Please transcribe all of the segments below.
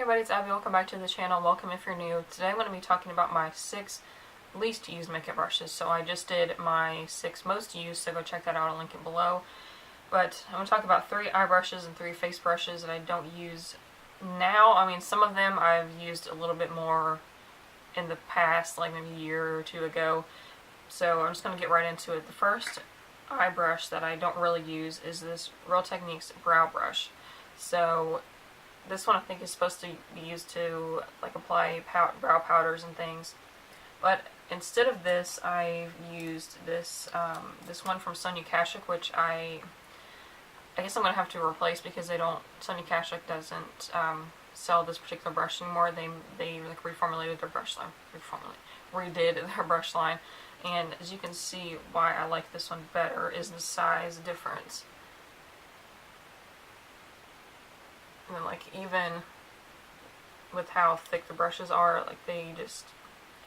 everybody, it's Abby. Welcome back to the channel. Welcome if you're new. Today I'm going to be talking about my 6 least used makeup brushes. So I just did my 6 most used, so go check that out. I'll link it below. But I'm going to talk about 3 eye brushes and 3 face brushes that I don't use now. I mean, some of them I've used a little bit more in the past, like maybe a year or 2 ago. So I'm just going to get right into it. The first eye brush that I don't really use is this Real Techniques brow brush. So this one I think is supposed to be used to like apply brow powders and things, but instead of this I've used this this one from Sonia Kashuk, which I guess I'm gonna have to replace because Sonia Kashuk doesn't sell this particular brush anymore. They like reformulated their brush line, redid their brush line, and as you can see, why I like this one better is the size difference. And like even with how thick the brushes are, like they just,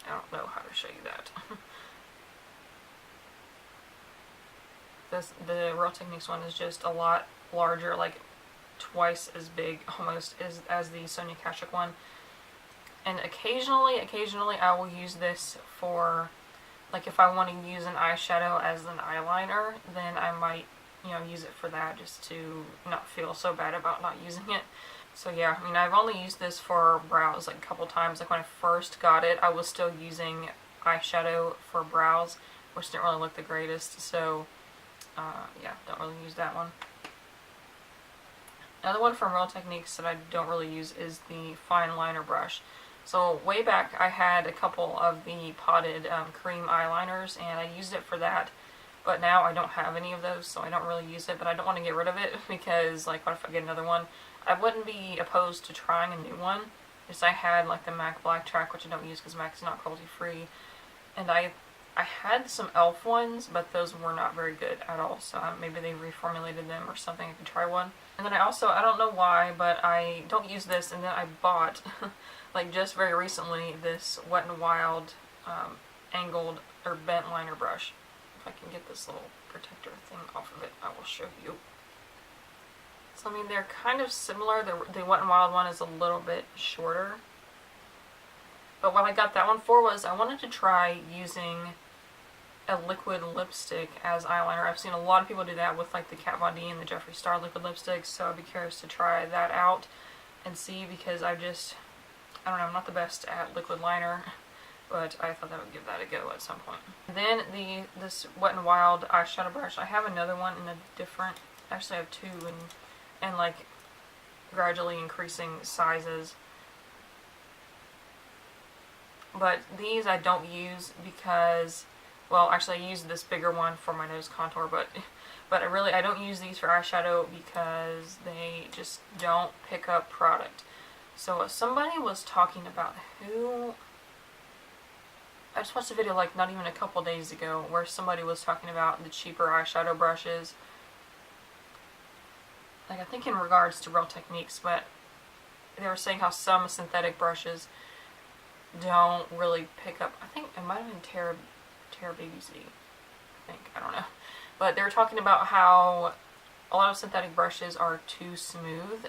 I don't know how to show you that. The Real Techniques one is just a lot larger, like twice as big almost as the Sonia Kashuk one. And occasionally I will use this for, like if I want to use an eyeshadow as an eyeliner, then I might use it for that, just to not feel so bad about not using it. So yeah, I mean, I've only used this for brows like a couple times. Like when I first got it, I was still using eyeshadow for brows, which didn't really look the greatest. So yeah, don't really use that one. Another one from Real Techniques that I don't really use is the fine liner brush. So way back I had a couple of the potted cream eyeliners, and I used it for that. But now I don't have any of those, so I don't really use it. But I don't want to get rid of it because, like, what if I get another one? I wouldn't be opposed to trying a new one. Just I had, like, the MAC Black Track, which I don't use because MAC is not cruelty-free. And I had some e.l.f. ones, but those were not very good at all. So maybe they reformulated them or something. I could try one. And then I don't know why, but I don't use this. And then I bought, like, just very recently, this Wet n Wild angled or bent liner brush. I can get this little protector thing off of it, I will show you. So I mean, they're kind of similar. The Wet n Wild one is a little bit shorter. But what I got that one for was I wanted to try using a liquid lipstick as eyeliner. I've seen a lot of people do that with like the Kat Von D and the Jeffree Star liquid lipsticks, so I'd be curious to try that out and see, because I don't know, I'm not the best at liquid liner. But I thought I would give that a go at some point. Then this Wet n Wild eyeshadow brush. I have another one in a different, actually I have 2 and like gradually increasing sizes. But these I don't use because, well, actually I use this bigger one for my nose contour, but I don't use these for eyeshadow because they just don't pick up product. So somebody was talking about I just watched a video like not even a couple days ago where somebody was talking about the cheaper eyeshadow brushes. Like I think in regards to Real Techniques, but they were saying how some synthetic brushes don't really pick up. I think it might have been Terra BBC. I don't know. But they were talking about how a lot of synthetic brushes are too smooth,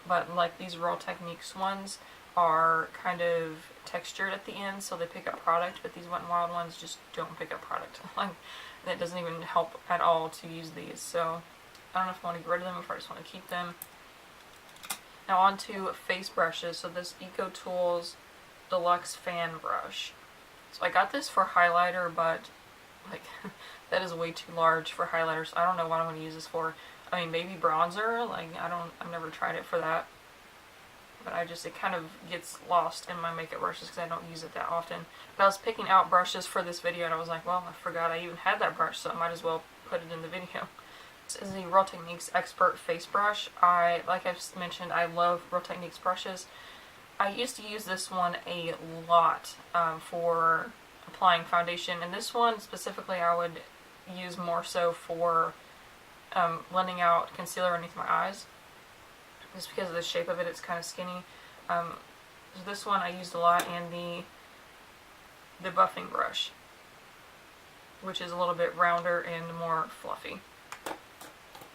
but like these Real Techniques ones are kind of textured at the end, so they pick up product, but these Wet n Wild ones just don't pick up product. Like, that doesn't even help at all to use these, so I don't know if I want to get rid of them or if I just want to keep them. Now on to face brushes. So this Eco Tools Deluxe Fan Brush. So I got this for highlighter, but like that is way too large for highlighter, so I don't know what I'm going to use this for. I mean, maybe bronzer, like I've never tried it for that. But it kind of gets lost in my makeup brushes because I don't use it that often. But I was picking out brushes for this video and I was like, well, I forgot I even had that brush, so I might as well put it in the video. This is the Real Techniques Expert Face Brush. Like I've mentioned, I love Real Techniques brushes. I used to use this one a lot for applying foundation, and this one specifically I would use more so for blending out concealer underneath my eyes. Just because of the shape of it, it's kind of skinny. So this one I used a lot, and the buffing brush, which is a little bit rounder and more fluffy.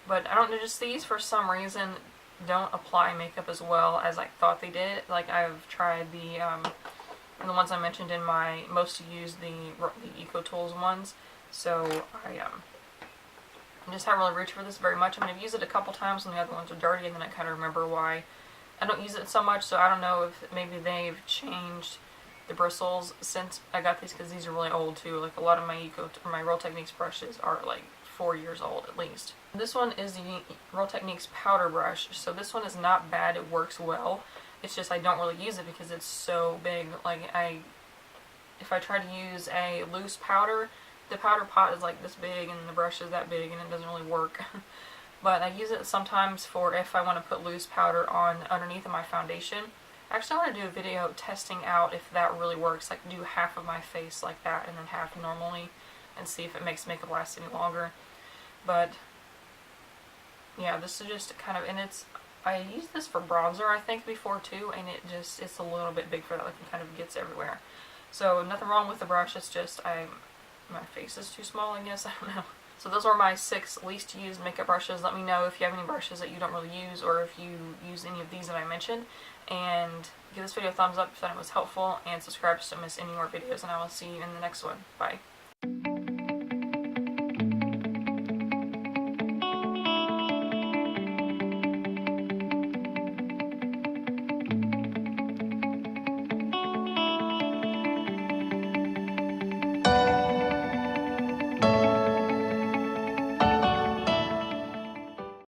But I don't know, just these for some reason don't apply makeup as well as I thought they did. Like, I've tried the ones I mentioned in my most used, the Eco Tools ones. So I just haven't really reached for this very much. I mean, I've used it a couple times when the other ones are dirty, and then I kind of remember why I don't use it so much. So I don't know if maybe they've changed the bristles since I got these, because these are really old too. Like, a lot of my Real Techniques brushes are like 4 years old at least. This one is the Real Techniques powder brush. So this one is not bad. It works well. It's just I don't really use it because it's so big. Like, if I try to use a loose powder, the powder pot is like this big and the brush is that big, and it doesn't really work. But I use it sometimes for if I want to put loose powder on underneath of my foundation. Actually, I want to do a video testing out if that really works. Like, do half of my face like that and then half normally, and see if it makes makeup last any longer. But yeah, this is just kind of, and I used this for bronzer I think before too, and it's a little bit big for that. Like, it kind of gets everywhere. So nothing wrong with the brush. It's just my face is too small, I guess. I don't know. So those are my 6 least used makeup brushes. Let me know if you have any brushes that you don't really use, or if you use any of these that I mentioned. And give this video a thumbs up if that it was helpful, and subscribe so you don't miss any more videos, and I will see you in the next one. Bye.